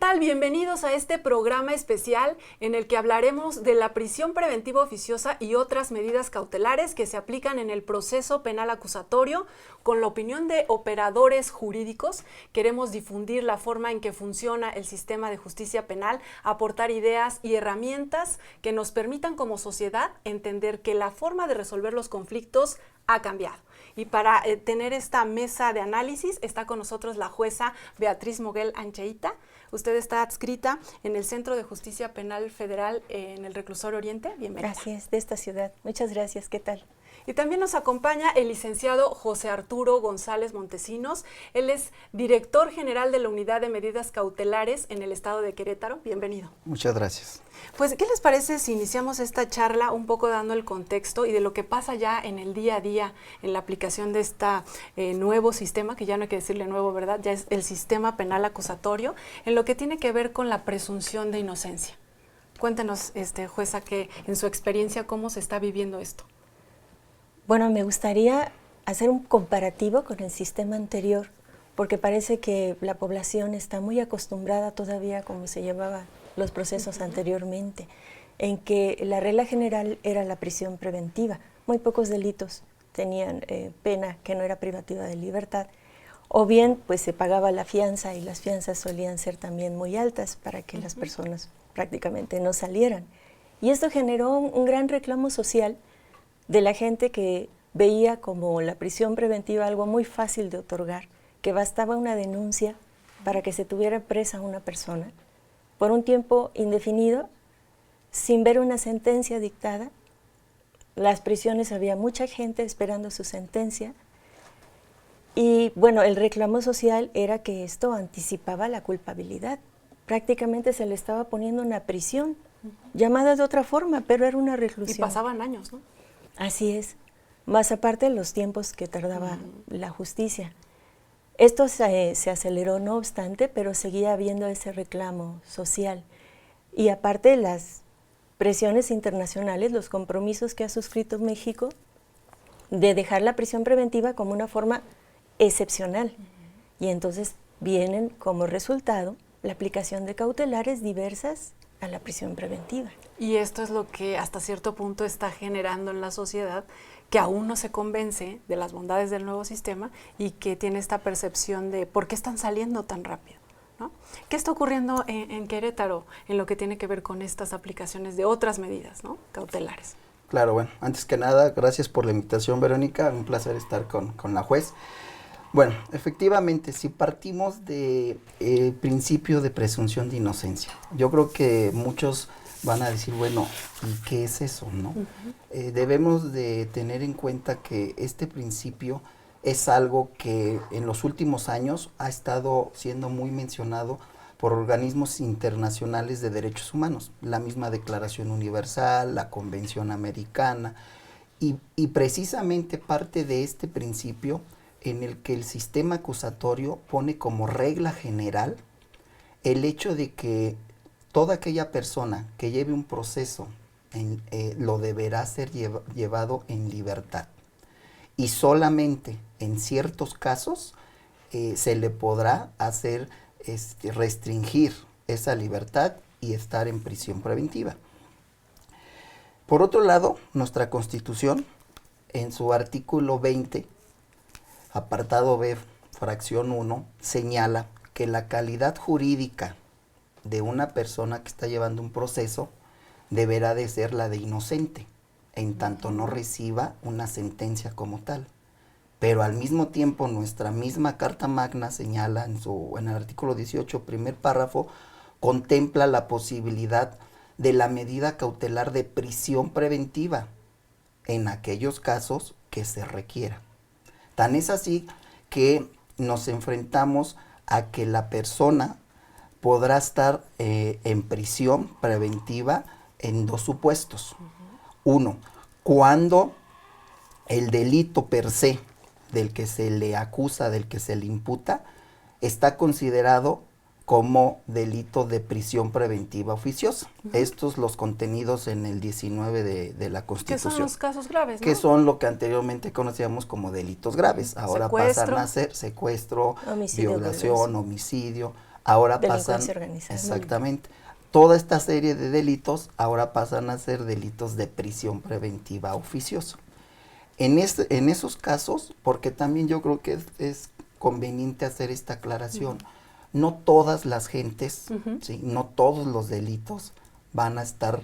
tal? Bienvenidos a este programa especial en el que hablaremos de la prisión preventiva oficiosa y otras medidas cautelares que se aplican en el proceso penal acusatorio. Con la opinión de operadores jurídicos, queremos difundir la forma en que funciona el sistema de justicia penal, aportar ideas y herramientas que nos permitan como sociedad entender que la forma de resolver los conflictos ha cambiado. Y para tener esta mesa de análisis está con nosotros la jueza Beatriz Moguel Ancheita. Usted está adscrita en el Centro de Justicia Penal Federal en el Reclusorio Oriente. Bienvenida. Gracias, de esta ciudad. Muchas gracias. ¿Qué tal? Y también nos acompaña el licenciado José Arturo González Montesinos. Él es director general de la Unidad de Medidas Cautelares en el estado de Querétaro. Bienvenido. Muchas gracias. Pues, ¿qué les parece si iniciamos esta charla un poco dando el contexto y de lo que pasa ya en el día a día en la aplicación de este nuevo sistema, que ya no hay que decirle nuevo, ¿verdad? Ya es el sistema penal acusatorio, en lo que tiene que ver con la presunción de inocencia. Cuéntenos, jueza, que en su experiencia, ¿cómo se está viviendo esto? Bueno, me gustaría hacer un comparativo con el sistema anterior, porque parece que la población está muy acostumbrada todavía a cómo se llevaban los procesos anteriormente, en que la regla general era la prisión preventiva. Muy pocos delitos tenían pena que no era privativa de libertad, o bien pues se pagaba la fianza, y las fianzas solían ser también muy altas para que las personas prácticamente no salieran. Y esto generó un gran reclamo social de la gente que veía como la prisión preventiva algo muy fácil de otorgar, que bastaba una denuncia para que se tuviera presa una persona por un tiempo indefinido, sin ver una sentencia dictada. Las prisiones había mucha gente esperando su sentencia, y bueno, el reclamo social era que esto anticipaba la culpabilidad. Prácticamente se le estaba poniendo una prisión, llamada de otra forma, pero era una reclusión. Y pasaban años, ¿no? Así es, más aparte de los tiempos que tardaba la justicia. Esto se aceleró no obstante, pero seguía habiendo ese reclamo social. Y aparte de las presiones internacionales, los compromisos que ha suscrito México de dejar la prisión preventiva como una forma excepcional. Y entonces vienen como resultado la aplicación de cautelares diversas a la prisión preventiva. Y esto es lo que hasta cierto punto está generando en la sociedad, que aún no se convence de las bondades del nuevo sistema y que tiene esta percepción de por qué están saliendo tan rápido, ¿no? ¿Qué está ocurriendo en Querétaro en lo que tiene que ver con estas aplicaciones de otras medidas, ¿no?, cautelares? Claro, bueno, antes que nada, gracias por la invitación, Verónica, un placer estar con la juez. Bueno, efectivamente, si partimos del principio de presunción de inocencia, yo creo que muchos van a decir, bueno, ¿y qué es eso, no? Debemos de tener en cuenta que este principio es algo que en los últimos años ha estado siendo muy mencionado por organismos internacionales de derechos humanos, la misma Declaración Universal, la Convención Americana, y precisamente parte de este principio en el que el sistema acusatorio pone como regla general el hecho de que toda aquella persona que lleve un proceso lo deberá ser llevado en libertad, y solamente en ciertos casos se le podrá hacer restringir esa libertad y estar en prisión preventiva. Por otro lado, nuestra Constitución, en su artículo 20, apartado B, fracción 1, señala que la calidad jurídica de una persona que está llevando un proceso deberá de ser la de inocente, en tanto no reciba una sentencia como tal. Pero al mismo tiempo nuestra misma Carta Magna señala en el artículo 18, primer párrafo, contempla la posibilidad de la medida cautelar de prisión preventiva en aquellos casos que se requiera. Tan es así que nos enfrentamos a que la persona podrá estar en prisión preventiva en dos supuestos. Uno, cuando el delito per se del que se le acusa, del que se le imputa, está considerado como delito de prisión preventiva oficiosa. Estos los contenidos en el 19 de la Constitución. Que son los casos graves, ¿no? Que son lo que anteriormente conocíamos como delitos graves. Ahora pasan a ser secuestro, violación, homicidio, ahora Delincuencia pasan, organizada. exactamente, toda esta serie de delitos ahora pasan a ser delitos de prisión preventiva oficiosa. En esos casos, porque también yo creo que es conveniente hacer esta aclaración, no todas las gentes, ¿sí? No todos los delitos van a estar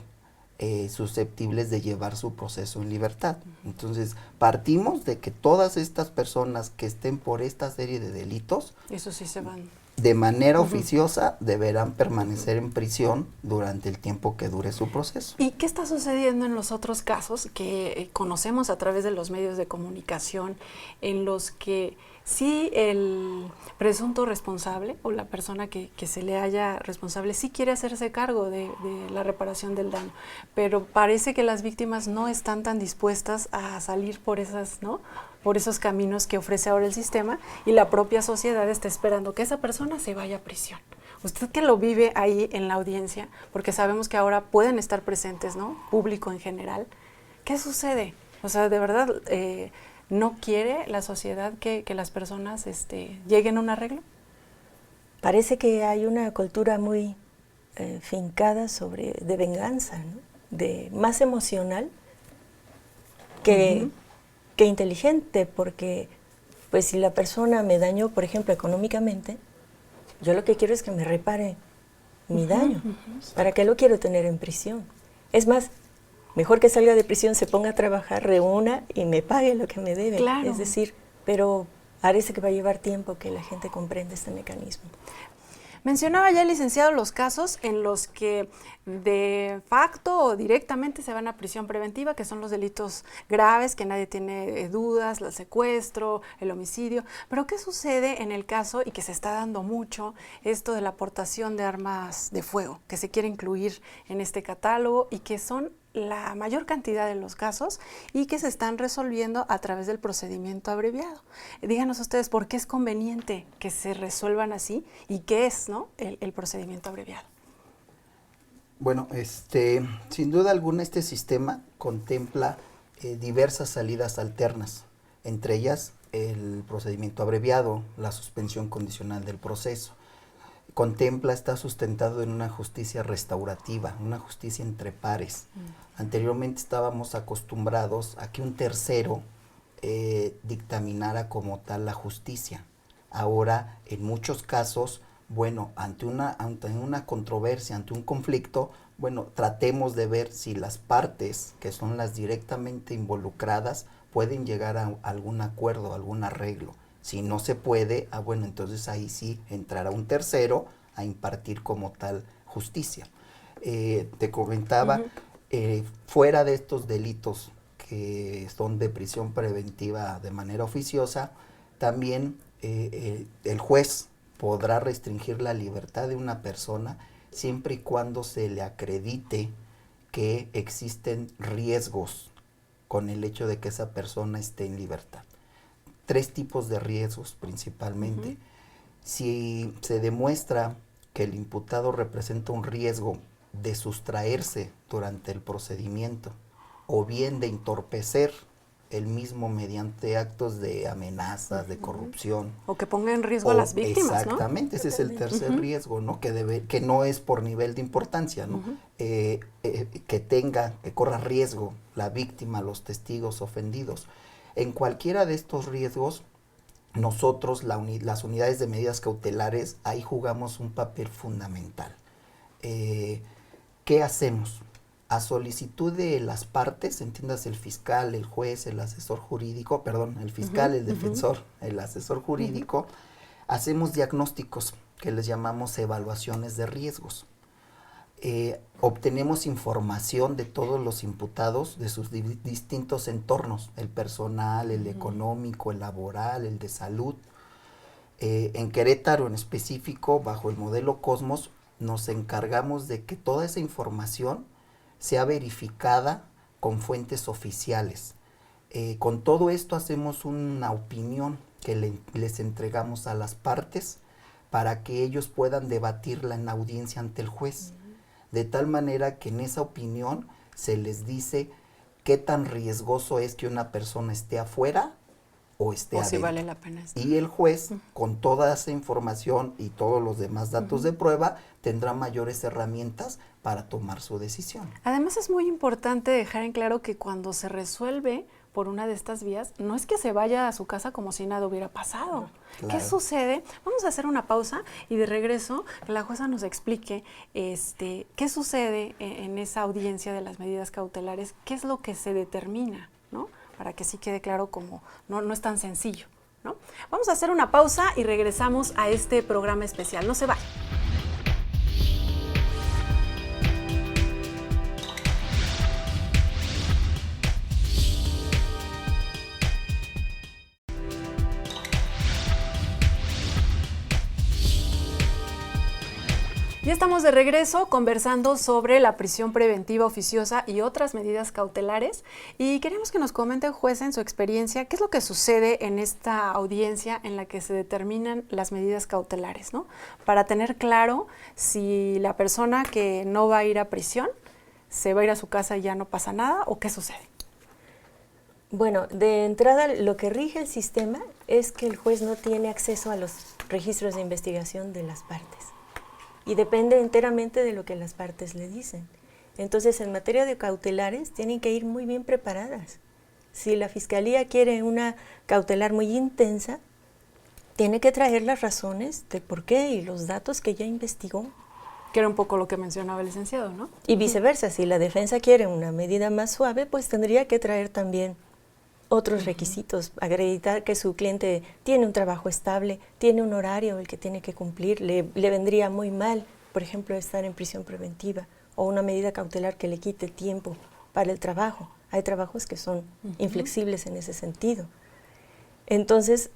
susceptibles de llevar su proceso en libertad. Entonces, partimos de que todas estas personas que estén por esta serie de delitos, eso sí se van. De manera oficiosa deberán permanecer en prisión durante el tiempo que dure su proceso. ¿Y qué está sucediendo en los otros casos que conocemos a través de los medios de comunicación, en los que sí el presunto responsable o la persona que se le haya responsable sí quiere hacerse cargo de la reparación del daño, pero parece que las víctimas no están tan dispuestas a salir por esas, ¿no?, por esos caminos que ofrece ahora el sistema, y la propia sociedad está esperando que esa persona se vaya a prisión? Usted que lo vive ahí en la audiencia, porque sabemos que ahora pueden estar presentes, ¿no?, público en general, ¿qué sucede? O sea, de verdad, ¿no quiere la sociedad que las personas lleguen a un arreglo? Parece que hay una cultura muy fincada de venganza, ¿no?, más emocional que inteligente, porque pues si la persona me dañó, por ejemplo, económicamente, yo lo que quiero es que me repare mi daño. ¿Para qué lo quiero tener en prisión? Es más, mejor que salga de prisión, se ponga a trabajar, reúna y me pague lo que me debe. Claro. Es decir, pero parece que va a llevar tiempo que la gente comprenda este mecanismo. Mencionaba ya el licenciado los casos en los que de facto o directamente se van a prisión preventiva, que son los delitos graves, que nadie tiene dudas, el secuestro, el homicidio. Pero ¿qué sucede en el caso, y que se está dando mucho, esto de la aportación de armas de fuego, que se quiere incluir en este catálogo y que son la mayor cantidad de los casos y que se están resolviendo a través del procedimiento abreviado? Díganos ustedes por qué es conveniente que se resuelvan así y qué es, ¿no?, el procedimiento abreviado. Bueno, sin duda alguna este sistema contempla diversas salidas alternas, entre ellas el procedimiento abreviado, la suspensión condicional del proceso. Está sustentado en una justicia restaurativa, una justicia entre pares. Anteriormente estábamos acostumbrados a que un tercero dictaminara como tal la justicia. Ahora, en muchos casos, bueno, ante una controversia, ante un conflicto, bueno, tratemos de ver si las partes, que son las directamente involucradas, pueden llegar a algún acuerdo, algún arreglo. Si no se puede, bueno, entonces ahí sí entrará un tercero a impartir como tal justicia. Te comentaba, fuera de estos delitos que son de prisión preventiva de manera oficiosa, también el juez podrá restringir la libertad de una persona siempre y cuando se le acredite que existen riesgos con el hecho de que esa persona esté en libertad. 3 tipos de riesgos principalmente. Si se demuestra que el imputado representa un riesgo de sustraerse durante el procedimiento o bien de entorpecer el mismo mediante actos de amenazas, de corrupción. O que ponga en riesgo a las víctimas, exactamente, ¿no? Ese es el tercer riesgo, ¿no? Que no es por nivel de importancia, ¿no? Que corra riesgo la víctima, los testigos ofendidos. En cualquiera de estos riesgos, nosotros, las unidades de medidas cautelares, ahí jugamos un papel fundamental. ¿Qué hacemos? A solicitud de las partes, entiendas el fiscal, el juez, el asesor jurídico, el fiscal, el defensor, el asesor jurídico, hacemos diagnósticos que les llamamos evaluaciones de riesgos. Obtenemos información de todos los imputados, de sus distintos entornos, el personal, el económico, el laboral, el de salud. En Querétaro en específico, bajo el modelo Cosmos, nos encargamos de que toda esa información sea verificada con fuentes oficiales. Con todo esto hacemos una opinión que les entregamos a las partes para que ellos puedan debatirla en la audiencia ante el juez. De tal manera que en esa opinión se les dice qué tan riesgoso es que una persona esté afuera o esté o si adentro. vale la pena estar. Y el juez, con toda esa información y todos los demás datos de prueba, tendrá mayores herramientas para tomar su decisión. Además es muy importante dejar en claro que cuando se resuelve por una de estas vías, no es que se vaya a su casa como si nada hubiera pasado. Claro. ¿Qué sucede? Vamos a hacer una pausa y de regreso que la jueza nos explique qué sucede en esa audiencia de las medidas cautelares, qué es lo que se determina, ¿no? Para que sí quede claro como no es tan sencillo, ¿no? Vamos a hacer una pausa y regresamos a este programa especial. No se vayan. Ya estamos de regreso conversando sobre la prisión preventiva oficiosa y otras medidas cautelares y queremos que nos comente el juez en su experiencia qué es lo que sucede en esta audiencia en la que se determinan las medidas cautelares, ¿no? Para tener claro si la persona que no va a ir a prisión se va a ir a su casa y ya no pasa nada o qué sucede. Bueno, de entrada lo que rige el sistema es que el juez no tiene acceso a los registros de investigación de las partes. Y depende enteramente de lo que las partes le dicen. Entonces, en materia de cautelares, tienen que ir muy bien preparadas. Si la Fiscalía quiere una cautelar muy intensa, tiene que traer las razones del por qué y los datos que ya investigó. Que era un poco lo que mencionaba el licenciado, ¿no? Y viceversa, si la defensa quiere una medida más suave, pues tendría que traer también otros requisitos, acreditar que su cliente tiene un trabajo estable, tiene un horario el que tiene que cumplir, le vendría muy mal, por ejemplo, estar en prisión preventiva o una medida cautelar que le quite tiempo para el trabajo. Hay trabajos que son inflexibles en ese sentido. Entonces,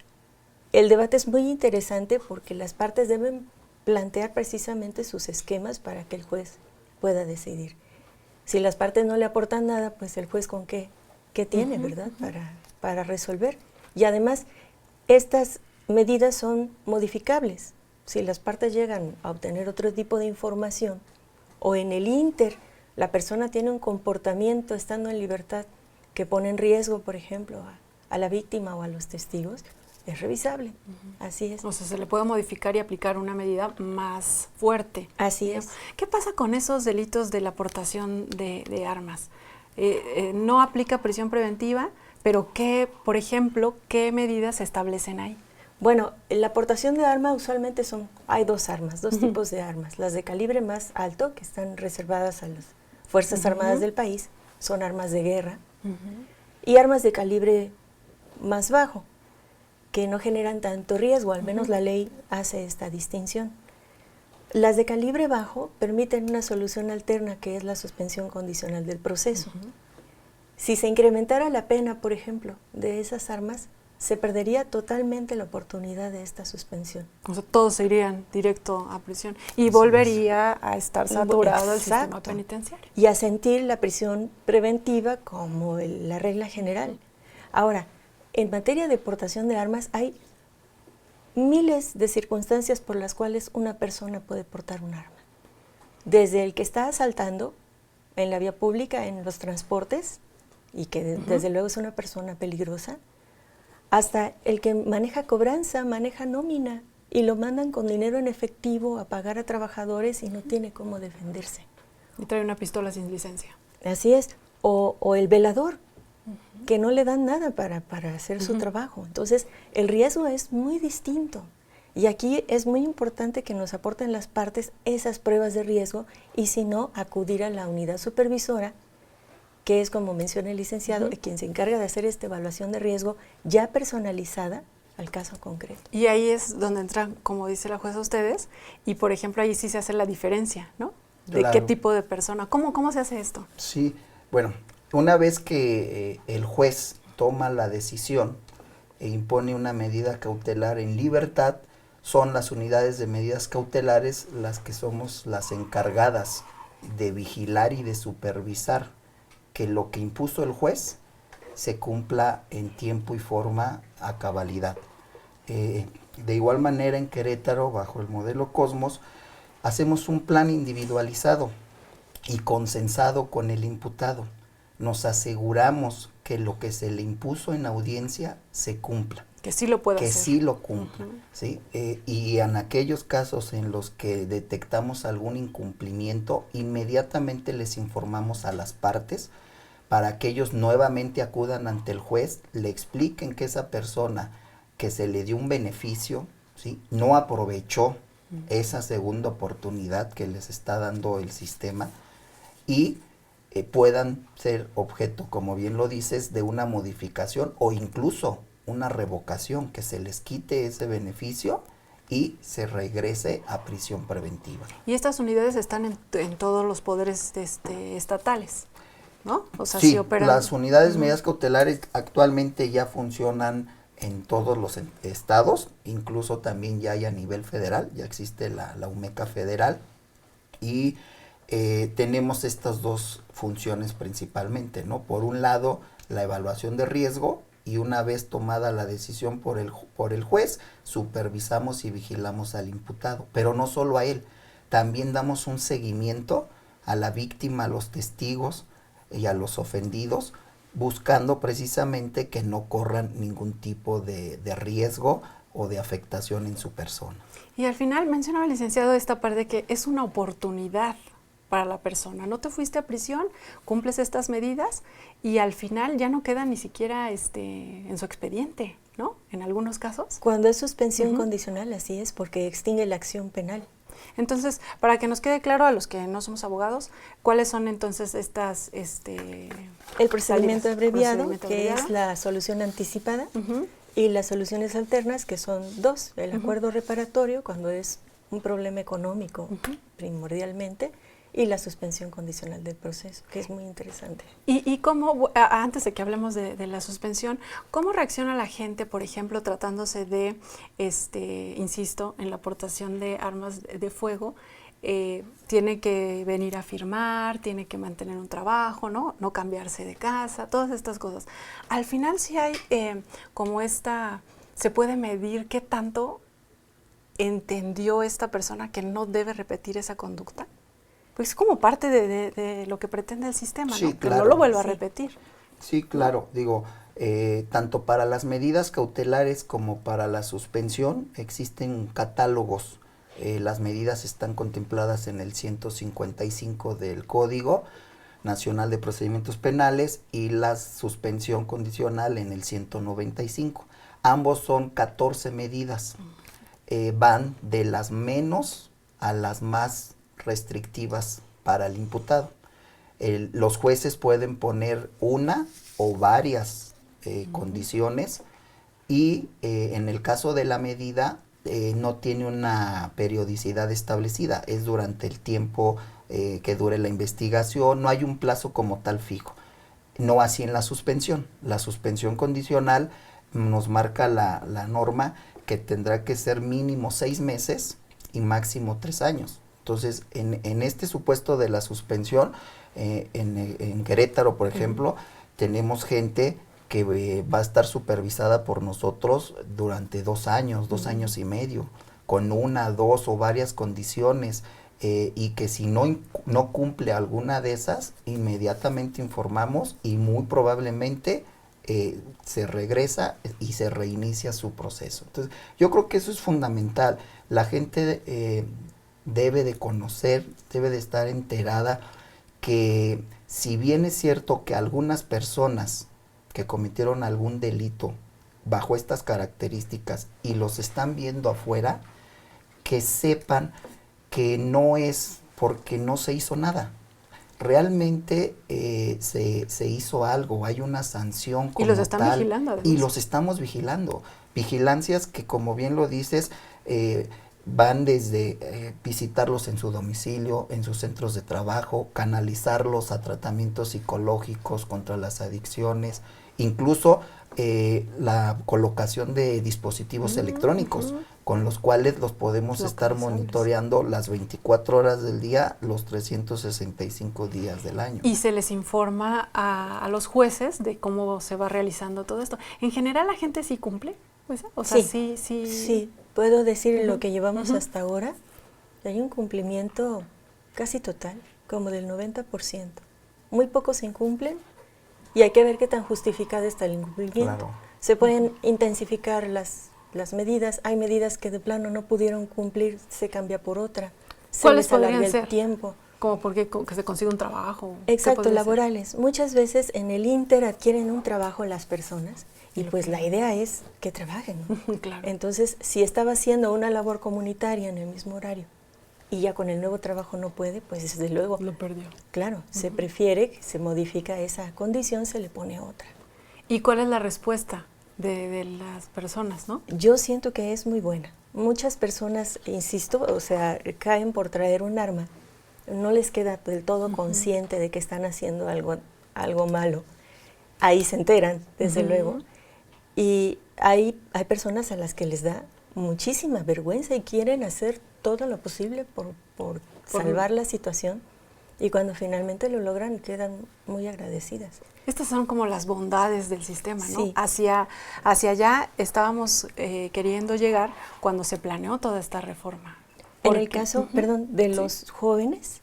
el debate es muy interesante porque las partes deben plantear precisamente sus esquemas para que el juez pueda decidir. Si las partes no le aportan nada, pues el juez con qué tiene, ¿verdad? Para resolver. Y además, estas medidas son modificables. Si las partes llegan a obtener otro tipo de información o en el ínter la persona tiene un comportamiento estando en libertad que pone en riesgo, por ejemplo, a la víctima o a los testigos, es revisable. Así es. O sea, se le puede modificar y aplicar una medida más fuerte. Así es. ¿Qué pasa con esos delitos de la aportación de armas? No aplica prisión preventiva, pero por ejemplo, ¿qué medidas se establecen ahí? Bueno, la aportación de arma usualmente hay dos armas, dos tipos de armas. Las de calibre más alto, que están reservadas a las Fuerzas Armadas del país, son armas de guerra, y armas de calibre más bajo, que no generan tanto riesgo, al menos la ley hace esta distinción. Las de calibre bajo permiten una solución alterna, que es la suspensión condicional del proceso. Si se incrementara la pena, por ejemplo, de esas armas, se perdería totalmente la oportunidad de esta suspensión. O sea, todos se irían directo a prisión y volvería a estar saturado el sistema penitenciario. Y a sentir la prisión preventiva como la regla general. Ahora, en materia de aportación de armas hay miles de circunstancias por las cuales una persona puede portar un arma. Desde el que está asaltando en la vía pública, en los transportes, y que desde luego es una persona peligrosa, hasta el que maneja cobranza, maneja nómina, y lo mandan con dinero en efectivo a pagar a trabajadores y no tiene cómo defenderse. Y trae una pistola sin licencia. Así es. O el velador, que no le dan nada para hacer su trabajo. Entonces, el riesgo es muy distinto. Y aquí es muy importante que nos aporten las partes esas pruebas de riesgo y si no, acudir a la unidad supervisora, que es, como menciona el licenciado, quien se encarga de hacer esta evaluación de riesgo ya personalizada al caso concreto. Y ahí es donde entran, como dice la jueza, ustedes, y por ejemplo ahí sí se hace la diferencia, ¿no? De Claro. qué tipo de persona. ¿Cómo se hace esto? Sí, bueno, una vez que el juez toma la decisión e impone una medida cautelar en libertad, son las unidades de medidas cautelares las que somos las encargadas de vigilar y de supervisar que lo que impuso el juez se cumpla en tiempo y forma a cabalidad. De igual manera, en Querétaro, bajo el modelo Cosmos, hacemos un plan individualizado y consensado con el imputado. Nos aseguramos que lo que se le impuso en audiencia se cumpla. Que sí lo pueda que hacer. sí lo cumpla, ¿sí? Y en aquellos casos en los que detectamos algún incumplimiento, inmediatamente les informamos a las partes para que ellos nuevamente acudan ante el juez, le expliquen que esa persona que se le dio un beneficio, ¿sí?, no aprovechó esa segunda oportunidad que les está dando el sistema y puedan ser objeto, como bien lo dices, de una modificación o incluso una revocación, que se les quite ese beneficio y se regrese a prisión preventiva. Y estas unidades están en todos los poderes estatales, ¿no? O sea, sí, operan. Las unidades de medidas cautelares actualmente ya funcionan en todos los estados, incluso también ya hay a nivel federal, ya existe la UMECA federal, y tenemos estas dos funciones principalmente, ¿no? Por un lado, la evaluación de riesgo, y una vez tomada la decisión por el juez, supervisamos y vigilamos al imputado, pero no solo a él, también damos un seguimiento a la víctima, a los testigos y a los ofendidos, buscando precisamente que no corran ningún tipo de riesgo o de afectación en su persona. Y al final mencionaba el licenciado esta parte que es una oportunidad para la persona. No te fuiste a prisión, cumples estas medidas y al final ya no queda ni siquiera en su expediente, ¿no? En algunos casos. Cuando es suspensión condicional, así es, porque extingue la acción penal. Entonces, para que nos quede claro a los que no somos abogados, ¿cuáles son entonces estas el procedimiento abreviado, que es la solución anticipada, y las soluciones alternas, que son dos: el acuerdo reparatorio, cuando es un problema económico primordialmente, y la suspensión condicional del proceso, que es muy interesante. ¿Y cómo, antes de que hablemos de la suspensión, cómo reacciona la gente, por ejemplo, tratándose de, insisto, en la aportación de armas de fuego? Tiene que venir a firmar, tiene que mantener un trabajo, ¿no? No cambiarse de casa, todas estas cosas. Al final sí hay se puede medir qué tanto entendió esta persona que no debe repetir esa conducta. Pues es como parte de lo que pretende el sistema, sí, ¿no? Claro. Que no lo vuelva a repetir. Sí, claro. Digo, tanto para las medidas cautelares como para la suspensión existen catálogos. Las medidas están contempladas en el 155 del Código Nacional de Procedimientos Penales y la suspensión condicional en el 195. Ambos son 14 medidas. Van de las menos a las más restrictivas para el imputado. Los jueces pueden poner una o varias condiciones y en el caso de la medida no tiene una periodicidad establecida, es durante el tiempo que dure la investigación, no hay un plazo como tal fijo. No así en la suspensión. La suspensión condicional nos marca la norma que tendrá que ser mínimo 6 meses y máximo 3 años. Entonces, en este supuesto de la suspensión, en Querétaro, por ejemplo, tenemos gente que va a estar supervisada por nosotros durante 2 años, 2 años y medio, con 1, 2 o varias condiciones, y que si no cumple alguna de esas, inmediatamente informamos y muy probablemente se regresa y se reinicia su proceso. Entonces, yo creo que eso es fundamental. La gente debe de conocer, debe de estar enterada que si bien es cierto que algunas personas que cometieron algún delito bajo estas características y los están viendo afuera, que sepan que no es porque no se hizo nada. Realmente se hizo algo, hay una sanción como tal. Y los están vigilando, además. Y los estamos vigilando. Vigilancias que, como bien lo dices, van desde visitarlos en su domicilio, en sus centros de trabajo, canalizarlos a tratamientos psicológicos contra las adicciones, incluso la colocación de dispositivos electrónicos, con los cuales los podemos estar monitoreando las 24 horas del día, los 365 días del año. Y se les informa a los jueces de cómo se va realizando todo esto. En general, ¿la gente sí cumple? Pues, o sea, sí. Sí, puedo decir lo que llevamos hasta ahora. Hay un cumplimiento casi total, como del 90%. Muy pocos se incumplen y hay que ver qué tan justificada está el incumplimiento. Claro. Se pueden intensificar las medidas, hay medidas que de plano no pudieron cumplir, se cambia por otra, se ¿Cuáles les alarga podrían el ser? tiempo. Como porque que se consiga un trabajo. ¿Qué Exacto, podría ser? laborales. Muchas veces en el Inter adquieren un trabajo las personas y pues la idea es que trabajen, ¿no? Claro. Entonces, si estaba haciendo una labor comunitaria en el mismo horario y ya con el nuevo trabajo no puede, pues desde luego, Lo perdió. claro, se prefiere, se modifica esa condición, se le pone otra. ¿Y cuál es la respuesta de las personas, no? Yo siento que es muy buena. Muchas personas, insisto, o sea, caen por traer un arma, no les queda del todo consciente de que están haciendo algo malo. Ahí se enteran, desde luego. Y hay personas a las que les da muchísima vergüenza y quieren hacer todo lo posible por salvar la situación. Y cuando finalmente lo logran, quedan muy agradecidas. Estas son como las bondades del sistema, ¿no? Sí. Hacia allá estábamos queriendo llegar cuando se planeó toda esta reforma. En el caso, perdón, de los jóvenes,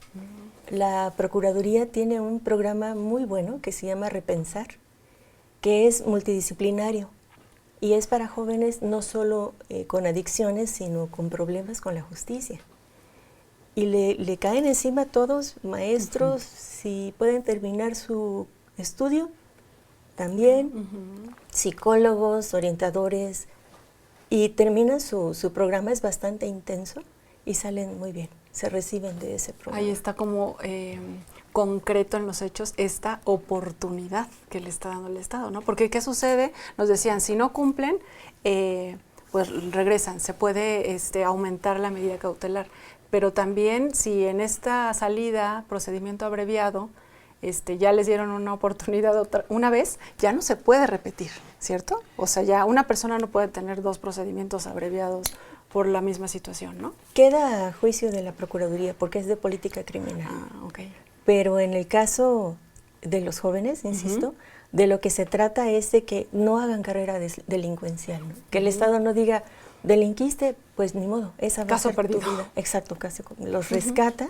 la Procuraduría tiene un programa muy bueno que se llama Repensar, que es multidisciplinario y es para jóvenes no solo con adicciones, sino con problemas con la justicia. Y le caen encima a todos, maestros, si pueden terminar su estudio, también, psicólogos, orientadores, y terminan su programa, es bastante intenso y salen muy bien, se reciben de ese programa. Ahí está como concreto en los hechos esta oportunidad que le está dando el Estado, ¿no? Porque ¿qué sucede? Nos decían, si no cumplen, pues regresan, se puede aumentar la medida cautelar, pero también si en esta salida, procedimiento abreviado, ya les dieron una oportunidad una vez, ya no se puede repetir, ¿cierto? O sea, ya una persona no puede tener 2 procedimientos abreviados por la misma situación, ¿no? Queda a juicio de la Procuraduría porque es de política criminal. Ah, ok. Pero en el caso de los jóvenes, insisto, de lo que se trata es de que no hagan carrera delincuencial, ¿no? Que el Estado no diga, delinquiste, pues ni modo, esa va Caso a ser perdido. tu vida. Exacto, los rescata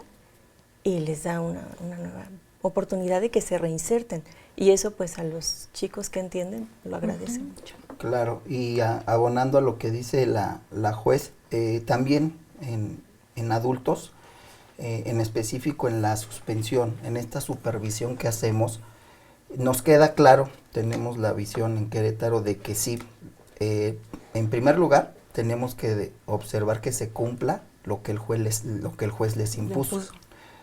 y les da una nueva oportunidad de que se reinserten. Y eso pues a los chicos que entienden lo agradecen mucho. Claro, y abonando a lo que dice la juez, también en adultos, en específico en la suspensión, en esta supervisión que hacemos, nos queda claro, tenemos la visión en Querétaro de que sí, en primer lugar, tenemos que observar que se cumpla lo que el juez les impuso.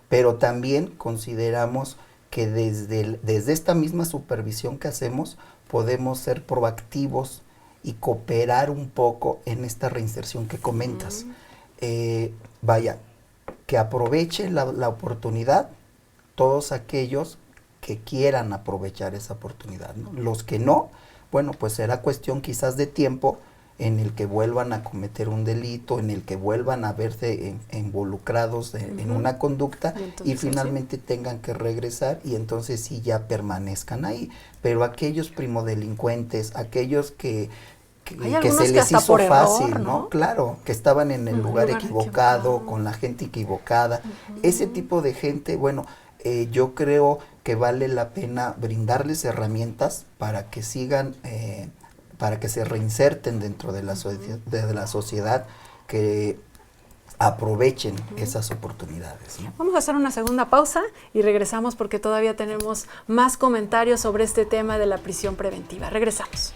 Pero también consideramos que desde esta misma supervisión que hacemos, podemos ser proactivos y cooperar un poco en esta reinserción que comentas. Vaya, que aprovechen la oportunidad todos aquellos que quieran aprovechar esa oportunidad, ¿no? Los que no, bueno, pues será cuestión quizás de tiempo en el que vuelvan a cometer un delito, en el que vuelvan a verse involucrados en una conducta y finalmente tengan que regresar y entonces sí ya permanezcan ahí. Pero aquellos primodelincuentes, aquellos que se les hizo fácil, error, ¿no? Claro, que estaban en el lugar equivocado, con la gente equivocada. Ese tipo de gente, bueno, yo creo que vale la pena brindarles herramientas para que sigan, para que se reinserten dentro de la sociedad, que aprovechen esas oportunidades, ¿no? Vamos a hacer una segunda pausa y regresamos porque todavía tenemos más comentarios sobre este tema de la prisión preventiva. Regresamos.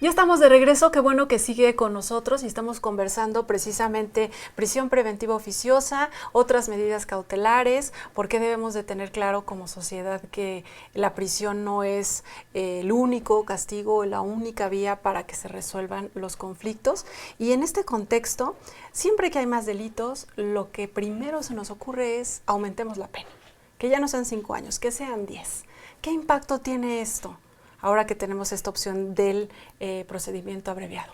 Ya estamos de regreso, qué bueno que sigue con nosotros y estamos conversando precisamente prisión preventiva oficiosa, otras medidas cautelares, porque debemos de tener claro como sociedad que la prisión no es el único castigo, la única vía para que se resuelvan los conflictos. Y en este contexto, siempre que hay más delitos, lo que primero se nos ocurre es aumentemos la pena, que ya no sean 5 años, que sean 10. ¿Qué impacto tiene esto ahora que tenemos esta opción del procedimiento abreviado?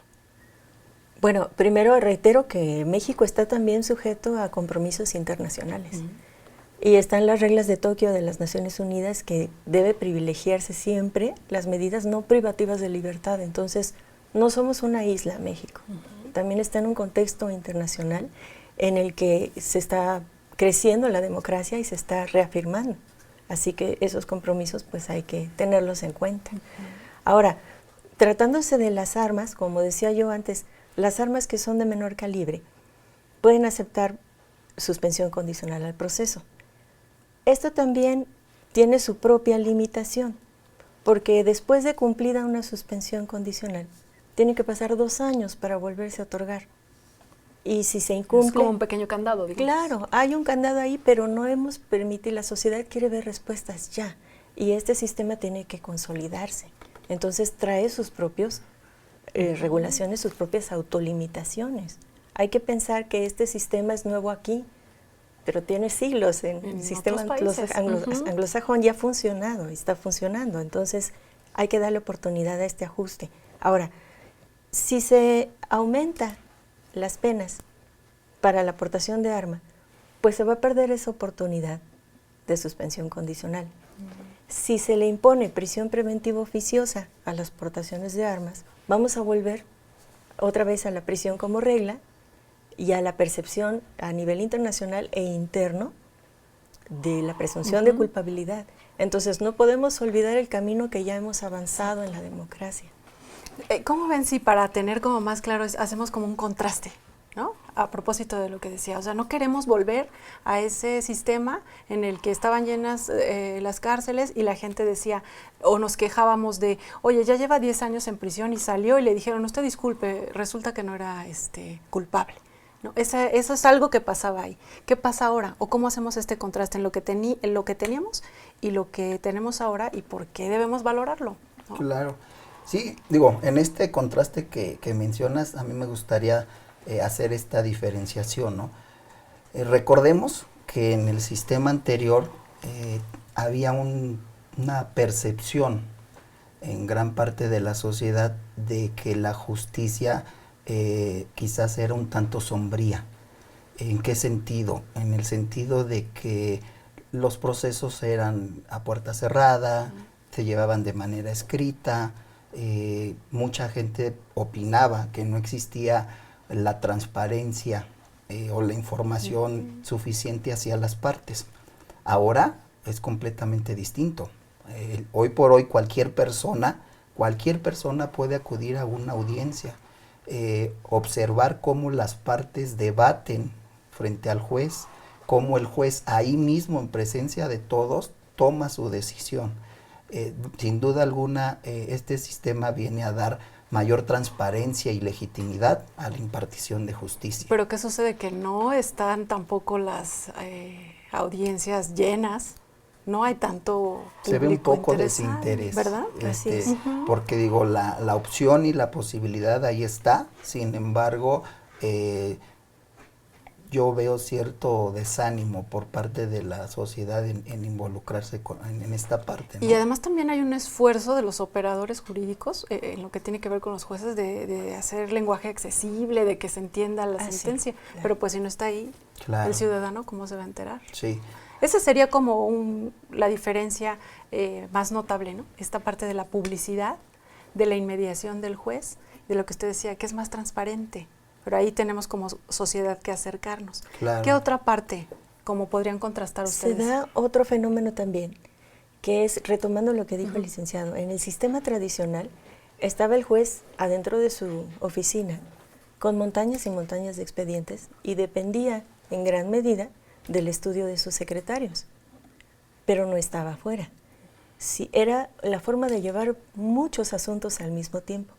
Bueno, primero reitero que México está también sujeto a compromisos internacionales. Y están las reglas de Tokio de las Naciones Unidas que debe privilegiarse siempre las medidas no privativas de libertad. Entonces, no somos una isla, México. También está en un contexto internacional en el que se está creciendo la democracia y se está reafirmando. Así que esos compromisos pues hay que tenerlos en cuenta. Ahora, tratándose de las armas, como decía yo antes, las armas que son de menor calibre pueden aceptar suspensión condicional al proceso. Esto también tiene su propia limitación, porque después de cumplida una suspensión condicional, tiene que pasar 2 años para volverse a otorgar. Y si se incumple... Es como un pequeño candado, digamos. Claro, hay un candado ahí, pero no hemos permitido, la sociedad quiere ver respuestas ya, y este sistema tiene que consolidarse. Entonces trae sus propios regulaciones, sus propias autolimitaciones. Hay que pensar que este sistema es nuevo aquí, pero tiene siglos en el sistema anglosajón, ya ha funcionado, está funcionando. Entonces hay que darle oportunidad a este ajuste. Ahora, si se aumenta las penas para la aportación de arma, pues se va a perder esa oportunidad de suspensión condicional. Si se le impone prisión preventiva oficiosa a las portaciones de armas, vamos a volver otra vez a la prisión como regla y a la percepción a nivel internacional e interno de la presunción de culpabilidad. Entonces no podemos olvidar el camino que ya hemos avanzado en la democracia. ¿Cómo ven si para tener como más claro hacemos como un contraste, ¿no? A propósito de lo que decía, o sea, no queremos volver a ese sistema en el que estaban llenas las cárceles y la gente decía, o nos quejábamos de, oye, ya lleva 10 años en prisión y salió y le dijeron, usted disculpe, resulta que no era culpable. ¿No? Eso es algo que pasaba ahí. ¿Qué pasa ahora? ¿O cómo hacemos este contraste en lo que teníamos y lo que tenemos ahora y por qué debemos valorarlo? ¿No? Claro. Sí, digo, en este contraste que mencionas, a mí me gustaría hacer esta diferenciación, ¿no? Recordemos que en el sistema anterior había una percepción en gran parte de la sociedad de que la justicia quizás era un tanto sombría. ¿En qué sentido? En el sentido de que los procesos eran a puerta cerrada, se llevaban de manera escrita, mucha gente opinaba que no existía la transparencia o la información suficiente hacia las partes. Ahora es completamente distinto. Hoy por hoy cualquier persona puede acudir a una audiencia, observar cómo las partes debaten frente al juez, cómo el juez ahí mismo en presencia de todos toma su decisión. Sin duda alguna este sistema viene a dar mayor transparencia y legitimidad a la impartición de justicia. Pero ¿qué sucede? Que no están tampoco las audiencias llenas, no hay tanto público. Se ve un poco desinterés, ¿verdad? Así es. Porque digo, la opción y la posibilidad ahí está, sin embargo, yo veo cierto desánimo por parte de la sociedad en involucrarse en esta parte, ¿no? Y además también hay un esfuerzo de los operadores jurídicos en lo que tiene que ver con los jueces de hacer lenguaje accesible, de que se entienda la sentencia, sí, claro. pero pues si no está ahí, Claro. el ciudadano, ¿cómo se va a enterar? Sí. Esa sería como la diferencia más notable, ¿no? Esta parte de la publicidad, de la inmediación del juez, de lo que usted decía, que es más transparente. Pero ahí tenemos como sociedad que acercarnos. Claro. ¿Qué otra parte, como podrían contrastar ustedes? Se da otro fenómeno también, que es, retomando lo que dijo el licenciado, en el sistema tradicional estaba el juez adentro de su oficina con montañas y montañas de expedientes y dependía en gran medida del estudio de sus secretarios, pero no estaba afuera. Sí, era la forma de llevar muchos asuntos al mismo tiempo.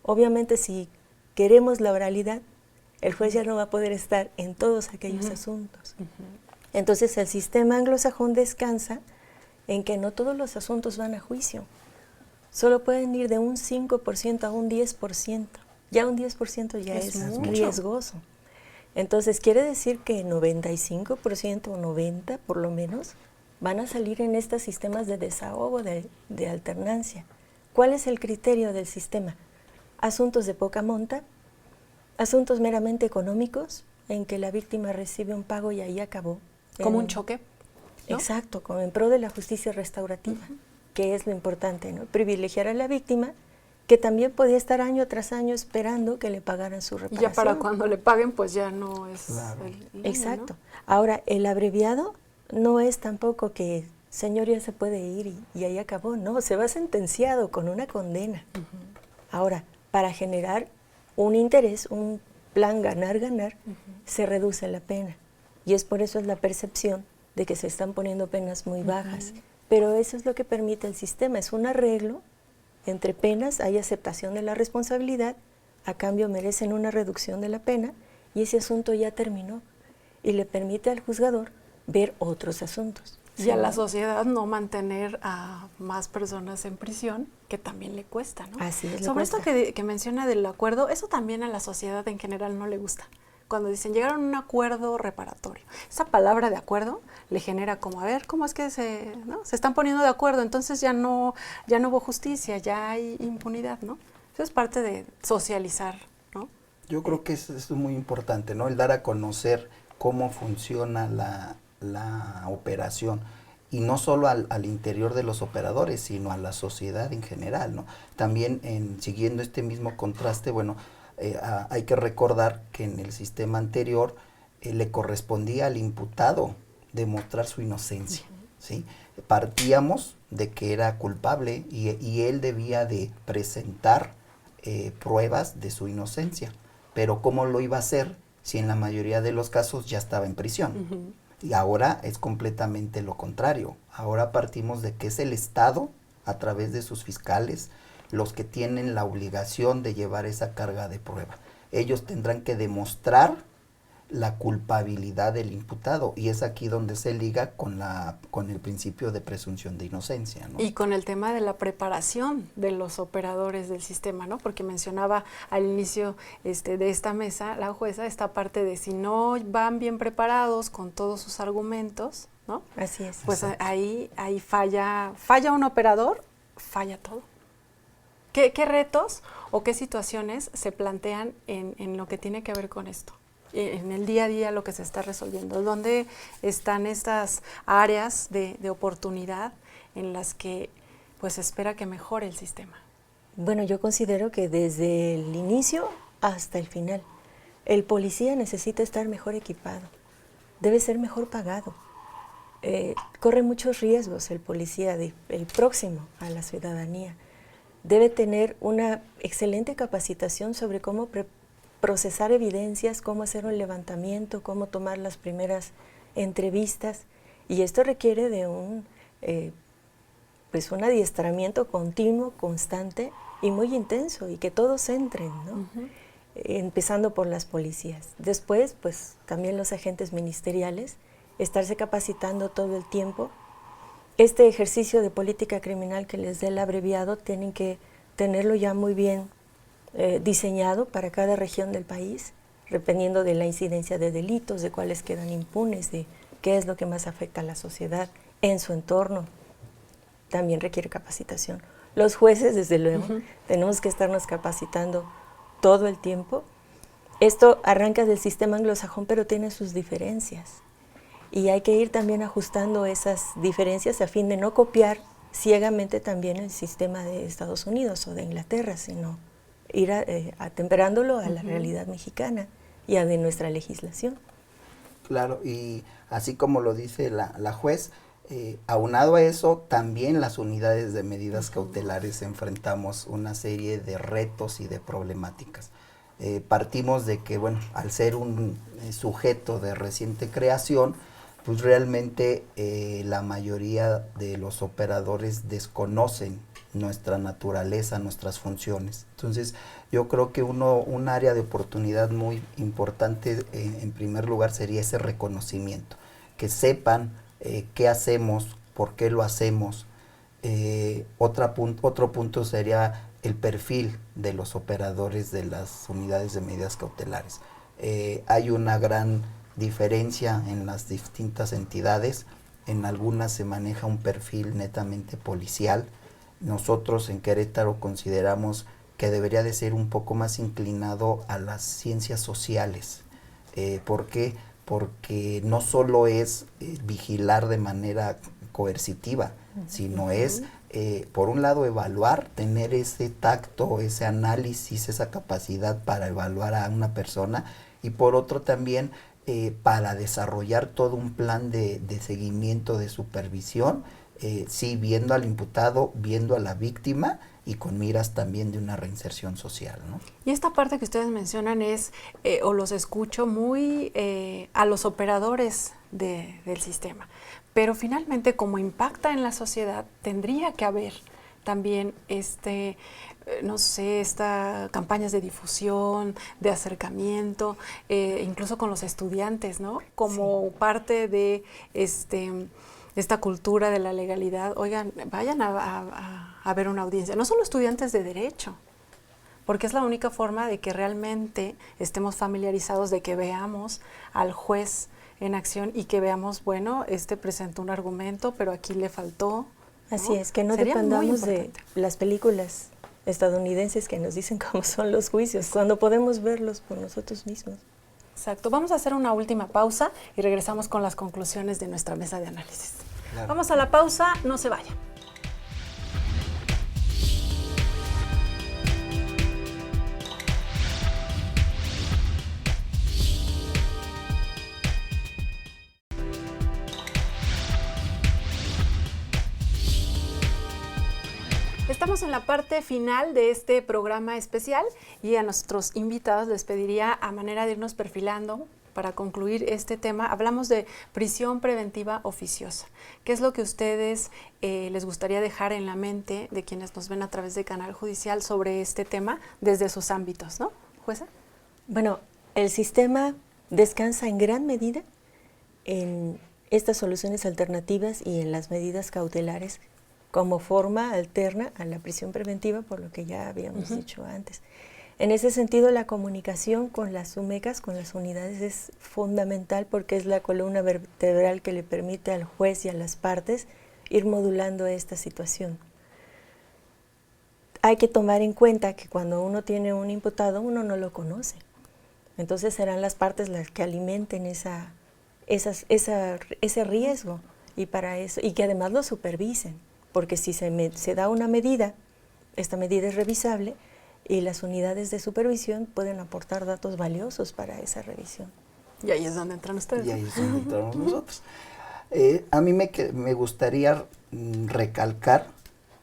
Obviamente, si queremos la oralidad, el juez ya no va a poder estar en todos aquellos asuntos. Entonces, el sistema anglosajón descansa en que no todos los asuntos van a juicio. Solo pueden ir de un 5% a un 10%. Ya un 10% ya es riesgoso. Entonces, quiere decir que 95% o 90% por lo menos van a salir en estos sistemas de desahogo, de alternancia. ¿Cuál es el criterio del sistema? Asuntos de poca monta, asuntos meramente económicos, en que la víctima recibe un pago y ahí acabó. ¿Como un choque? ¿no? Exacto, como en pro de la justicia restaurativa, que es lo importante, ¿no? Privilegiar a la víctima, que también podía estar año tras año esperando que le pagaran su Y reparación. ya para cuando le paguen, pues ya no es Claro. el niño, Exacto. ¿no? Ahora, el abreviado no es tampoco que, señor, ya se puede ir y ahí acabó. No, se va sentenciado con una condena. Ahora, para generar un interés, un plan ganar-ganar, se reduce la pena. Y es por eso es la percepción de que se están poniendo penas muy bajas. Pero eso es lo que permite el sistema, es un arreglo entre penas, hay aceptación de la responsabilidad, a cambio merecen una reducción de la pena y ese asunto ya terminó y le permite al juzgador ver otros asuntos. Y a la sociedad no mantener a más personas en prisión, que también le cuesta, ¿no? Así es. Sobre esto que menciona del acuerdo, eso también a la sociedad en general no le gusta. Cuando dicen llegaron a un acuerdo reparatorio, esa palabra de acuerdo le genera como, a ver, ¿cómo es que se están poniendo de acuerdo? Entonces ya no hubo justicia, ya hay impunidad, ¿no? Eso es parte de socializar, ¿no? Yo creo que eso es muy importante, ¿no? El dar a conocer cómo funciona la operación. Y no solo al interior de los operadores, sino a la sociedad en general, ¿no? También siguiendo este mismo contraste, bueno, hay que recordar que en el sistema anterior le correspondía al imputado demostrar su inocencia, ¿sí? Partíamos de que era culpable y él debía de presentar pruebas de su inocencia. Pero ¿cómo lo iba a hacer si en la mayoría de los casos ya estaba en prisión? Y ahora es completamente lo contrario. Ahora partimos de que es el Estado, a través de sus fiscales, los que tienen la obligación de llevar esa carga de prueba. Ellos tendrán que demostrar la culpabilidad del imputado y es aquí donde se liga con el principio de presunción de inocencia, ¿no? Y con el tema de la preparación de los operadores del sistema, ¿no? Porque mencionaba al inicio de esta mesa la jueza esta parte de si no van bien preparados con todos sus argumentos, ¿no? Así es. Pues ahí falla un operador, falla todo. ¿Qué retos o qué situaciones se plantean en lo que tiene que ver con esto? En el día a día lo que se está resolviendo. ¿Dónde están estas áreas de oportunidad en las que pues se espera que mejore el sistema? Bueno, yo considero que desde el inicio hasta el final, el policía necesita estar mejor equipado, debe ser mejor pagado. Corre muchos riesgos el policía, el próximo a la ciudadanía. Debe tener una excelente capacitación sobre cómo procesar evidencias, cómo hacer un levantamiento, cómo tomar las primeras entrevistas. Y esto requiere de un adiestramiento continuo, constante y muy intenso, y que todos entren, ¿no? Empezando por las policías. Después, pues también los agentes ministeriales, estarse capacitando todo el tiempo. Este ejercicio de política criminal que les dé el abreviado tienen que tenerlo ya muy bien diseñado para cada región del país, dependiendo de la incidencia de delitos, de cuáles quedan impunes, de qué es lo que más afecta a la sociedad en su entorno. También requiere capacitación. Los jueces, desde luego, tenemos que estarnos capacitando todo el tiempo. Esto arranca del sistema anglosajón, pero tiene sus diferencias. Y hay que ir también ajustando esas diferencias a fin de no copiar ciegamente también el sistema de Estados Unidos o de Inglaterra, sino ir atemperándolo a la realidad mexicana y a de nuestra legislación. Claro, y así como lo dice la juez, aunado a eso, también las unidades de medidas cautelares enfrentamos una serie de retos y de problemáticas. Partimos de que, bueno, al ser un sujeto de reciente creación, pues realmente la mayoría de los operadores desconocen nuestra naturaleza, nuestras funciones. Entonces, yo creo que un área de oportunidad muy importante, en primer lugar, sería ese reconocimiento, que sepan qué hacemos, por qué lo hacemos. Otro punto sería el perfil de los operadores de las unidades de medidas cautelares. Hay una gran diferencia en las distintas entidades. En algunas se maneja un perfil netamente policial. Nosotros en Querétaro consideramos que debería de ser un poco más inclinado a las ciencias sociales. ¿Por qué? porque no solo es vigilar de manera coercitiva, sino es, por un lado, evaluar, tener ese tacto, ese análisis, esa capacidad para evaluar a una persona, y por otro también para desarrollar todo un plan de seguimiento, de supervisión, sí, viendo al imputado, viendo a la víctima, y con miras también de una reinserción social, ¿no? Y esta parte que ustedes mencionan es, o los escucho muy a los operadores del sistema, pero finalmente como impacta en la sociedad, tendría que haber también no sé, campañas de difusión, de acercamiento, incluso con los estudiantes, ¿no? Como parte de esta cultura de la legalidad. Oigan, vayan a ver una audiencia, no solo estudiantes de derecho, porque es la única forma de que realmente estemos familiarizados, de que veamos al juez en acción y que veamos, bueno, presentó un argumento, pero aquí le faltó, ¿no? Así es, que no Sería muy dependamos de importante. las películas estadounidenses que nos dicen cómo son los juicios, cuando podemos verlos por nosotros mismos. Exacto. Vamos a hacer una última pausa y regresamos con las conclusiones de nuestra mesa de análisis. Claro. Vamos a la pausa, no se vayan. Estamos en la parte final de este programa especial y a nuestros invitados les pediría, a manera de irnos perfilando, para concluir este tema, hablamos de prisión preventiva oficiosa. ¿Qué es lo que ustedes les gustaría dejar en la mente de quienes nos ven a través de Canal Judicial sobre este tema desde sus ámbitos, ¿no, jueza? Bueno, el sistema descansa en gran medida en estas soluciones alternativas y en las medidas cautelares como forma alterna a la prisión preventiva, por lo que ya habíamos dicho antes. En ese sentido, la comunicación con las UMECAS, con las unidades, es fundamental porque es la columna vertebral que le permite al juez y a las partes ir modulando esta situación. Hay que tomar en cuenta que cuando uno tiene un imputado, uno no lo conoce. Entonces serán las partes las que alimenten ese riesgo y para eso, y que además lo supervisen, porque si se da una medida, esta medida es revisable, y las unidades de supervisión pueden aportar datos valiosos para esa revisión. Y ahí es donde entran ustedes. Y ahí es donde entramos nosotros. A mí me gustaría recalcar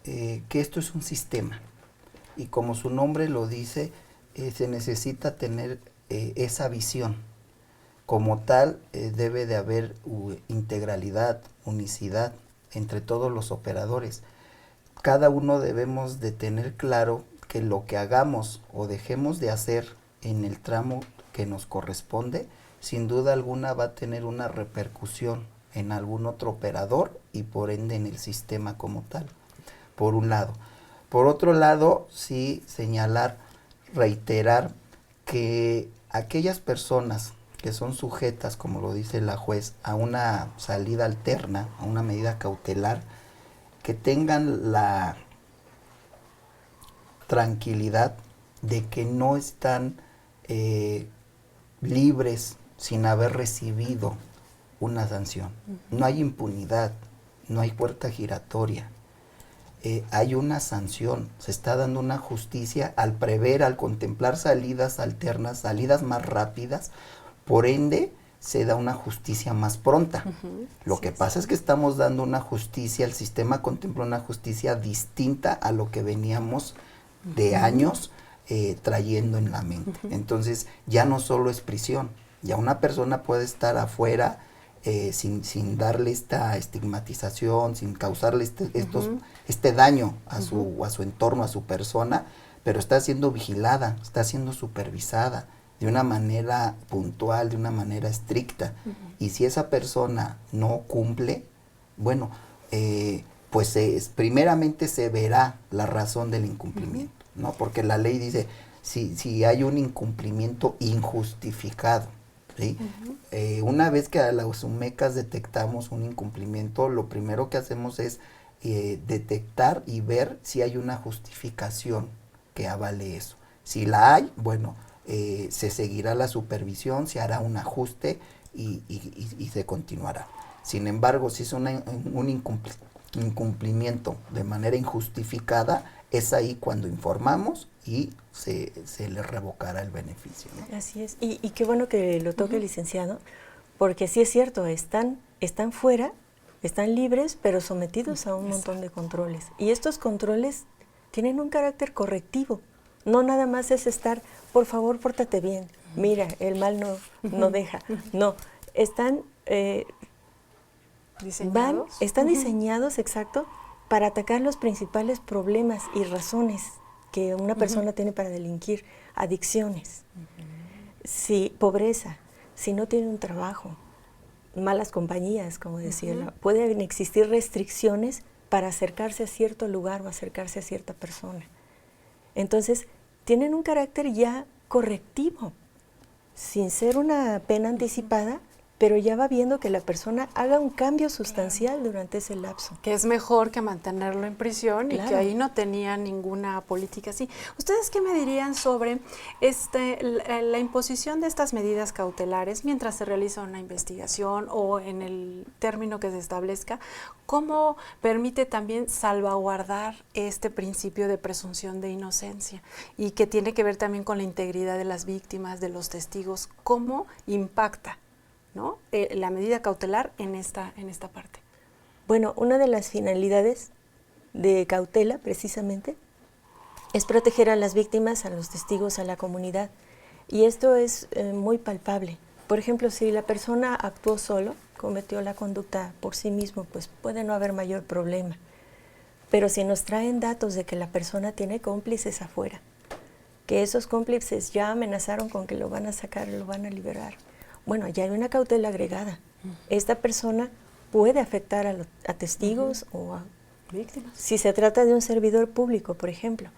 que esto es un sistema, y como su nombre lo dice, se necesita tener esa visión. Como tal, debe de haber integralidad, unicidad entre todos los operadores. Cada uno debemos de tener claro que lo que hagamos o dejemos de hacer en el tramo que nos corresponde, sin duda alguna va a tener una repercusión en algún otro operador y por ende en el sistema como tal, por un lado. Por otro lado, sí señalar, reiterar que aquellas personas que son sujetas, como lo dice la juez, a una salida alterna, a una medida cautelar, que tengan la tranquilidad de que no están libres sin haber recibido una sanción. No hay impunidad, no hay puerta giratoria. Hay una sanción, se está dando una justicia al prever, al contemplar salidas alternas, salidas más rápidas, por ende se da una justicia más pronta. Lo que pasa es que estamos dando una justicia, el sistema contempla una justicia distinta a lo que veníamos de años trayendo en la mente. Este ya no solo es prisión, ya una persona puede estar afuera sin darle esta estigmatización, sin causarle este daño a su entorno, a su persona, pero está siendo vigilada, está siendo supervisada de una manera puntual, de una manera estricta. Y si esa persona no cumple, bueno, pues primeramente se verá la razón del incumplimiento, ¿no? Porque la ley dice, si hay un incumplimiento injustificado, ¿sí? Una vez que a las UMECAS detectamos un incumplimiento, lo primero que hacemos es detectar y ver si hay una justificación que avale eso. Si la hay, bueno, se seguirá la supervisión, se hará un ajuste y se continuará. Sin embargo, si es un incumplimiento de manera injustificada, es ahí cuando informamos y se le revocará el beneficio, ¿no? Así es. Y qué bueno que lo toque el licenciado, porque sí es cierto, están fuera, están libres, pero sometidos a un montón de controles. Y estos controles tienen un carácter correctivo. No nada más es estar, por favor, pórtate bien. Mira, el mal no deja. No, están ¿diseñados? Están diseñados, exacto, para atacar los principales problemas y razones que una persona tiene para delinquir. Adicciones, si pobreza, si no tiene un trabajo, malas compañías, como decía, pueden existir restricciones para acercarse a cierto lugar o acercarse a cierta persona. Entonces, tienen un carácter ya correctivo, sin ser una pena anticipada, pero ya va viendo que la persona haga un cambio sustancial durante ese lapso. Que es mejor que mantenerlo en prisión, claro, y que ahí no tenía ninguna política así. ¿Ustedes qué me dirían sobre la imposición de estas medidas cautelares mientras se realiza una investigación o en el término que se establezca? ¿Cómo permite también salvaguardar este principio de presunción de inocencia? Y que tiene que ver también con la integridad de las víctimas, de los testigos. ¿Cómo impacta, ¿no?, la medida cautelar en esta parte? Bueno, una de las finalidades de cautela, precisamente, es proteger a las víctimas, a los testigos, a la comunidad. Y esto es muy palpable. Por ejemplo, si la persona actuó solo, cometió la conducta por sí mismo, pues puede no haber mayor problema. Pero si nos traen datos de que la persona tiene cómplices afuera, que esos cómplices ya amenazaron con que lo van a sacar, lo van a liberar, bueno, ya hay una cautela agregada. Esta persona puede afectar a testigos o a víctimas. Si se trata de un servidor público, por ejemplo,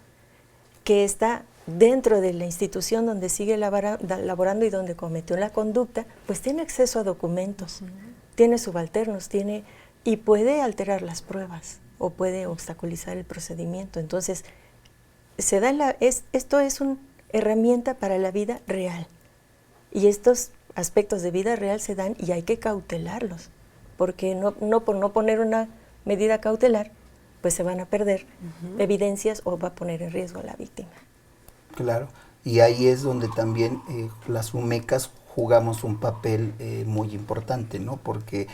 que está dentro de la institución donde sigue laborando y donde cometió la conducta, pues tiene acceso a documentos, tiene subalternos, y puede alterar las pruebas o puede obstaculizar el procedimiento. Entonces, esto es una herramienta para la vida real. Y estos aspectos de vida real se dan y hay que cautelarlos, porque no por no poner una medida cautelar, pues se van a perder evidencias o va a poner en riesgo a la víctima. Claro, y ahí es donde también las UMECAS jugamos un papel muy importante, ¿no? Porque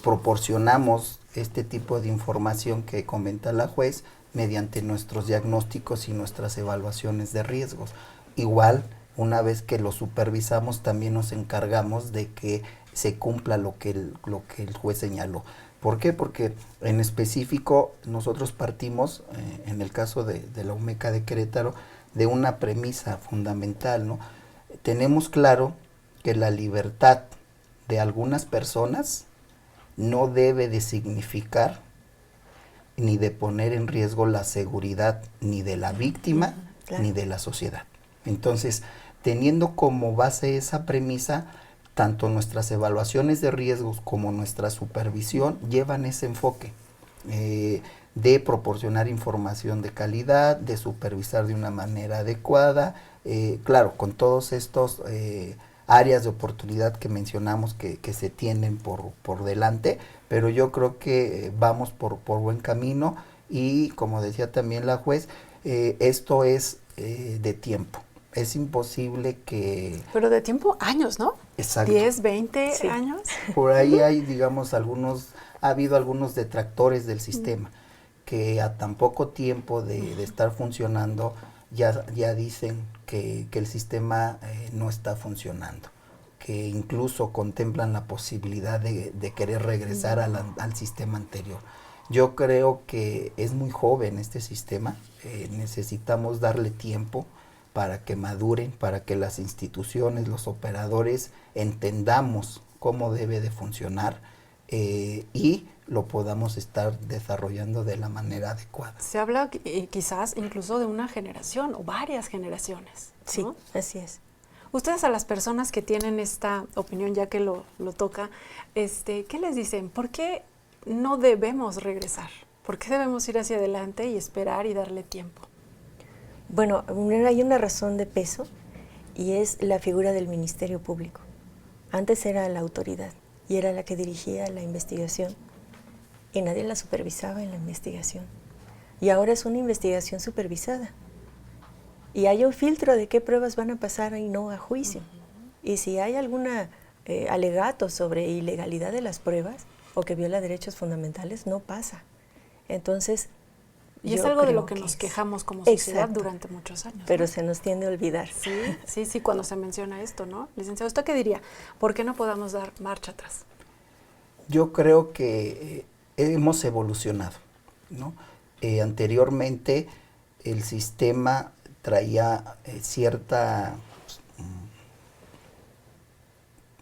proporcionamos este tipo de información que comenta la juez mediante nuestros diagnósticos y nuestras evaluaciones de riesgos. Igual, una vez que lo supervisamos, también nos encargamos de que se cumpla lo que el juez señaló. ¿Por qué? Porque en específico nosotros partimos, en el caso de la UMECA de Querétaro, de una premisa fundamental, ¿no? Tenemos claro que la libertad de algunas personas no debe de significar ni de poner en riesgo la seguridad ni de la víctima claro, ni de la sociedad. Entonces, teniendo como base esa premisa, tanto nuestras evaluaciones de riesgos como nuestra supervisión llevan ese enfoque de proporcionar información de calidad, de supervisar de una manera adecuada, claro, con todos estos áreas de oportunidad que mencionamos que se tienen por delante, pero yo creo que vamos por buen camino y, como decía también la juez, esto es de tiempo. Es imposible que... Pero de tiempo, años, ¿no? Exacto. 10, 20 sí, años. Por ahí hay, digamos, ha habido algunos detractores del sistema que a tan poco tiempo de estar funcionando ya dicen que el sistema no está funcionando, que incluso contemplan la posibilidad de querer regresar al sistema anterior. Yo creo que es muy joven este sistema, necesitamos darle tiempo para que maduren, para que las instituciones, los operadores entendamos cómo debe de funcionar y lo podamos estar desarrollando de la manera adecuada. Se habla quizás incluso de una generación o varias generaciones, ¿no? Sí, así es. Ustedes, a las personas que tienen esta opinión, ya que lo toca, ¿qué les dicen? ¿Por qué no debemos regresar? ¿Por qué debemos ir hacia adelante y esperar y darle tiempo? Bueno, hay una razón de peso y es la figura del Ministerio Público. Antes era la autoridad y era la que dirigía la investigación y nadie la supervisaba en la investigación. Y ahora es una investigación supervisada. Y hay un filtro de qué pruebas van a pasar y no a juicio. Y si hay alguna alegato sobre ilegalidad de las pruebas o que viola derechos fundamentales, no pasa. Entonces, y es algo de lo que nos quejamos como sociedad durante muchos años. Pero ¿no? se nos tiende a olvidar. Sí, cuando se menciona esto, ¿no? Licenciado, ¿usted qué diría? ¿Por qué no podamos dar marcha atrás? Yo creo que hemos evolucionado, ¿no? Anteriormente el sistema traía cierta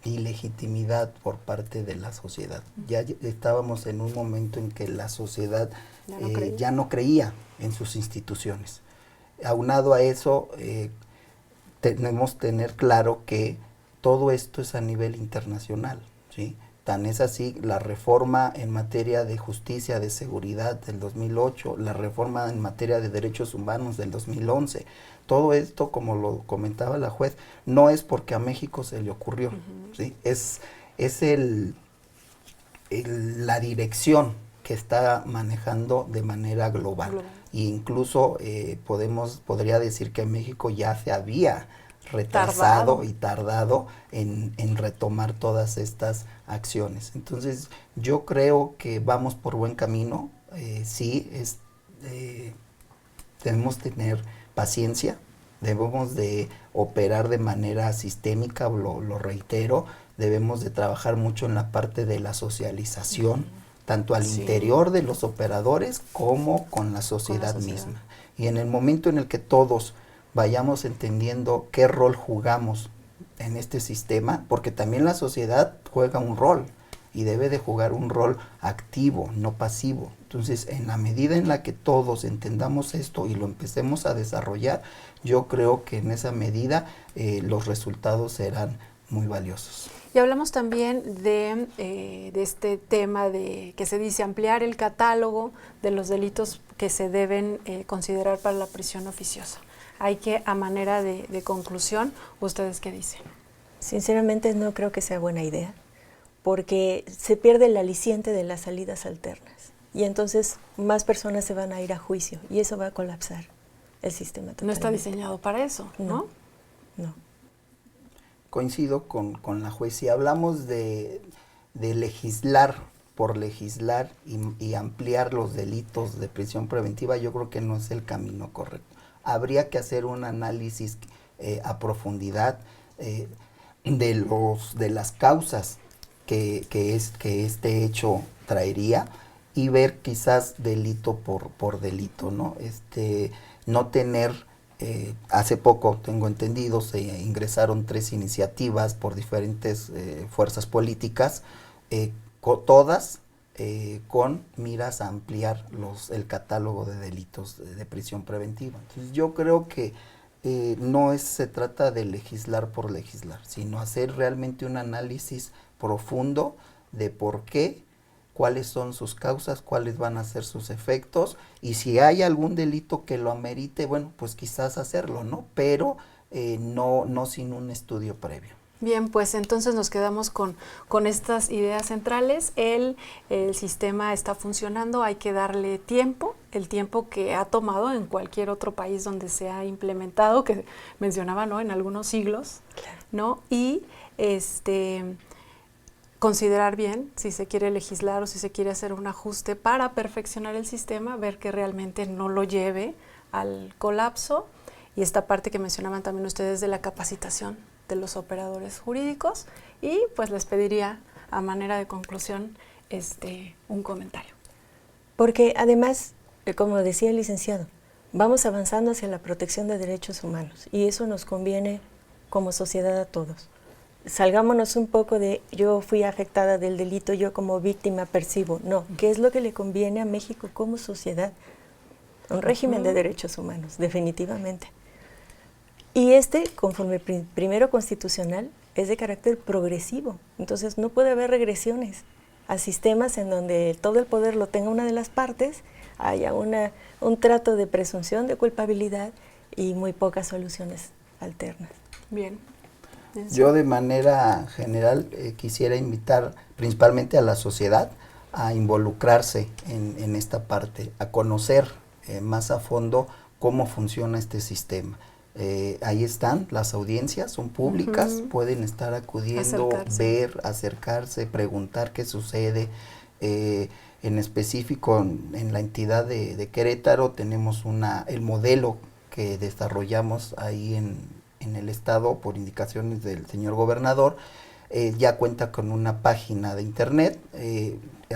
ilegitimidad por parte de la sociedad. Ya estábamos en un momento en que la sociedad ya no creía en sus instituciones. Aunado a eso, tenemos que tener claro que todo esto es a nivel internacional, ¿sí? Tan es así la reforma en materia de justicia, de seguridad del 2008, la reforma en materia de derechos humanos del 2011. Todo esto, como lo comentaba la juez, no es porque a México se le ocurrió, ¿sí? Es la dirección que está manejando de manera global. E incluso podría decir que México ya se había retrasado y tardado en retomar todas estas acciones. Entonces, yo creo que vamos por buen camino. Debemos tener paciencia, debemos de operar de manera sistémica, lo reitero, debemos de trabajar mucho en la parte de la socialización, tanto al interior de los operadores como con la sociedad misma. Y en el momento en el que todos vayamos entendiendo qué rol jugamos en este sistema, porque también la sociedad juega un rol y debe de jugar un rol activo, no pasivo. Entonces, en la medida en la que todos entendamos esto y lo empecemos a desarrollar, yo creo que en esa medida los resultados serán muy valiosos. Y hablamos también de este tema de que se dice ampliar el catálogo de los delitos que se deben considerar para la prisión oficiosa. Hay que, a manera de conclusión, ¿ustedes qué dicen? Sinceramente no creo que sea buena idea, porque se pierde el aliciente de las salidas alternas. Y entonces más personas se van a ir a juicio y eso va a colapsar el sistema totalmente. No está diseñado para eso, ¿no? No. Coincido con la juez. Si hablamos de legislar por legislar y ampliar los delitos de prisión preventiva, yo creo que no es el camino correcto. Habría que hacer un análisis a profundidad de las causas que este hecho traería y ver quizás delito por delito, ¿no? No tener, hace poco tengo entendido, se ingresaron 3 iniciativas por diferentes fuerzas políticas, todas con miras a ampliar el catálogo de delitos de prisión preventiva. Entonces yo creo que no se trata de legislar por legislar, sino hacer realmente un análisis profundo de por qué, cuáles son sus causas, cuáles van a ser sus efectos, y si hay algún delito que lo amerite, bueno, pues quizás hacerlo, ¿no? Pero no sin un estudio previo. Bien, pues entonces nos quedamos con estas ideas centrales. El sistema está funcionando, hay que darle tiempo, el tiempo que ha tomado en cualquier otro país donde se ha implementado, que mencionaba, ¿no? En algunos siglos, ¿no? Y considerar bien si se quiere legislar o si se quiere hacer un ajuste para perfeccionar el sistema, ver que realmente no lo lleve al colapso, y esta parte que mencionaban también ustedes de la capacitación de los operadores jurídicos. Y pues les pediría, a manera de conclusión, un comentario. Porque además, como decía el licenciado, vamos avanzando hacia la protección de derechos humanos y eso nos conviene como sociedad a todos. Salgámonos un poco de yo fui afectada del delito, yo como víctima percibo. No, ¿qué es lo que le conviene a México como sociedad? Un régimen de derechos humanos, definitivamente. Y conforme primero constitucional, es de carácter progresivo. Entonces no puede haber regresiones a sistemas en donde todo el poder lo tenga una de las partes, haya un trato de presunción de culpabilidad y muy pocas soluciones alternas. Bien. Yo de manera general quisiera invitar principalmente a la sociedad a involucrarse en esta parte, a conocer más a fondo cómo funciona este sistema. Ahí están, las audiencias son públicas, pueden estar acudiendo, ver, acercarse, preguntar qué sucede. En específico en la entidad de Querétaro tenemos el modelo que desarrollamos ahí en el estado por indicaciones del señor gobernador. Ya cuenta con una página de internet,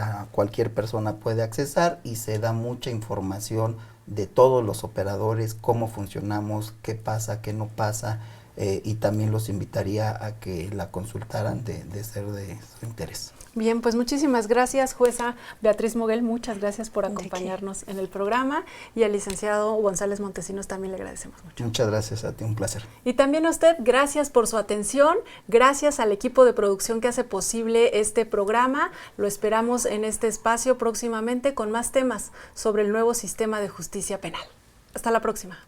a cualquier persona puede accesar y se da mucha información de todos los operadores, cómo funcionamos, qué pasa, qué no pasa, y también los invitaría a que la consultaran de ser de su interés. Bien, pues muchísimas gracias, jueza Beatriz Moguel, muchas gracias por acompañarnos en el programa, y al licenciado González Montesinos también le agradecemos mucho. Muchas gracias a ti, un placer. Y también a usted, gracias por su atención, gracias al equipo de producción que hace posible este programa. Lo esperamos en este espacio próximamente con más temas sobre el nuevo sistema de justicia penal. Hasta la próxima.